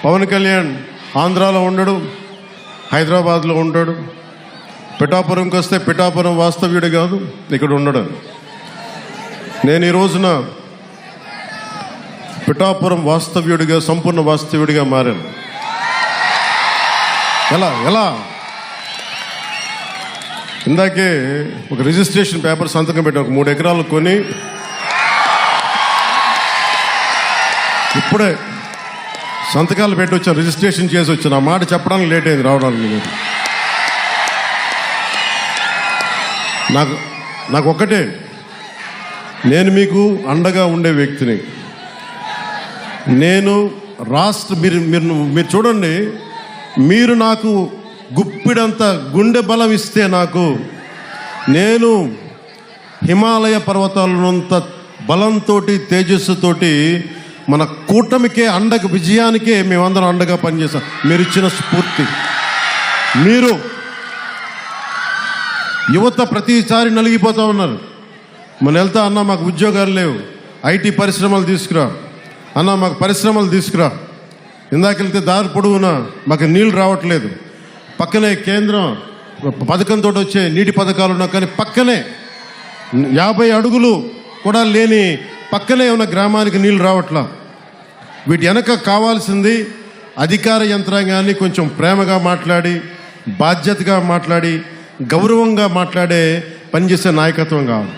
పవన్ కళ్యాణ్ ఆంధ్రాలో ఉండడు, హైదరాబాద్లో ఉంటాడు. పిఠాపురంకి వస్తే పిఠాపురం వాస్తవ్యుడు కాదు, ఇక్కడ ఉండడు. నేను ఈ రోజున పిఠాపురం వాస్తవ్యుడిగా, సంపూర్ణ వాస్తవ్యుడిగా మారాను. ఎలా ఇందాకే ఒక రిజిస్ట్రేషన్ పేపర్ సంతకం పెట్టాను. ఒక 3 ఎకరాలు కొని ఇప్పుడే సంతకాలు పెట్టి వచ్చాను, రిజిస్ట్రేషన్ చేసి వచ్చాను. ఆ మాట చెప్పడానికి లేట్ అయింది రావడానికి. నాకు ఒక్కటే, నేను మీకు అండగా ఉండే వ్యక్తిని. నేను మీరు చూడండి, మీరు నాకు గుప్పిడంత గుండె బలం ఇస్తే నాకు, నేను హిమాలయ పర్వతాలనంత బలంతో, తేజస్సుతోటి మన కూటమికే అండగా, విజయానికే మేమందరం అండగా పనిచేస్తాం. మీరు ఇచ్చిన స్ఫూర్తి. మీరు యువత ప్రతిసారి నలిగిపోతూ ఉన్నారు. మనం వెళ్తా అన్నా మాకు ఉద్యోగాలు లేవు, ఐటీ పరిశ్రమలు తీసుకురా అన్నా, మాకు పరిశ్రమలు తీసుకురా. ఇందాక వెళ్తే దారి పొడవునా మాకు నీళ్ళు రావట్లేదు. పక్కనే కేంద్రం పథకంతో వచ్చే నీటి పథకాలు ఉన్నా కానీ పక్కనే 50 అడుగులు కూడా లేని పక్కనే ఉన్న గ్రామానికి నీళ్ళు రావట్లా. వీటి వెనక కావాల్సింది అధికార యంత్రాంగాన్ని కొంచెం ప్రేమగా మాట్లాడి, బాధ్యతగా మాట్లాడి, గౌరవంగా మాట్లాడే పనిచేసే నాయకత్వం కావాలి.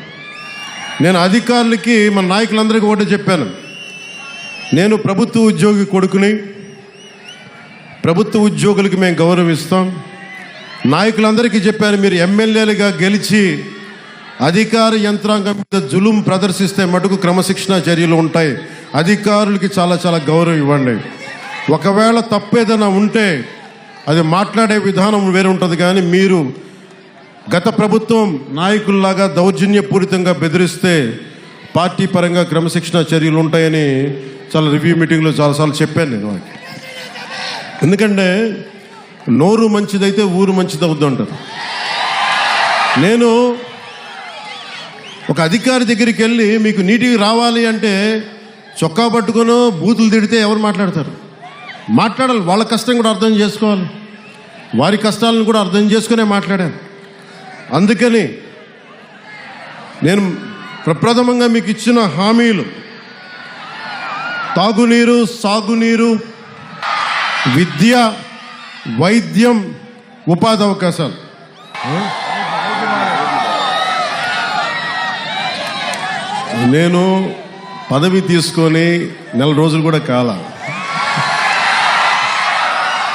నేను అధికారులకి, మన నాయకులందరికీ ఒకటే చెప్పాను, నేను ప్రభుత్వ ఉద్యోగి కొడుకుని, ప్రభుత్వ ఉద్యోగులకి మేము గౌరవిస్తాం. నాయకులందరికీ చెప్పాను, మీరు ఎమ్మెల్యేలుగా గెలిచి అధికార యంత్రాంగం మీద జులుం ప్రదర్శిస్తే మటుకు క్రమశిక్షణ చర్యలు ఉంటాయి. అధికారులకి చాలా చాలా గౌరవం ఇవ్వండి. ఒకవేళ తప్పేదైనా ఉంటే అది మాట్లాడే విధానం వేరే ఉంటుంది. కానీ మీరు గత ప్రభుత్వం నాయకుల్లాగా దౌర్జన్యపూరితంగా బెదిరిస్తే పార్టీ పరంగా క్రమశిక్షణ చర్యలు ఉంటాయని చాలా రివ్యూ మీటింగ్లో చాలాసార్లు చెప్పాను నేను వాళ్ళకి. ఎందుకంటే నోరు మంచిదైతే ఊరు మంచిది అవుద్దు అంటారు. నేను ఒక అధికారి దగ్గరికి వెళ్ళి మీకు నీటికి రావాలి అంటే చొక్కా పట్టుకుని బూతులు తిడితే ఎవరు మాట్లాడతారు? మాట్లాడాలి. వాళ్ళ కష్టం కూడా అర్థం చేసుకోవాలి, వారి కష్టాలను కూడా అర్థం చేసుకునే మాట్లాడాను. అందుకని నేను ప్రప్రథమంగా మీకు ఇచ్చిన హామీలు తాగునీరు, సాగునీరు, విద్య, వైద్యం, ఉపాధి అవకాశాలు. నేను పదవి తీసుకొని 4 రోజులు కూడా కాల.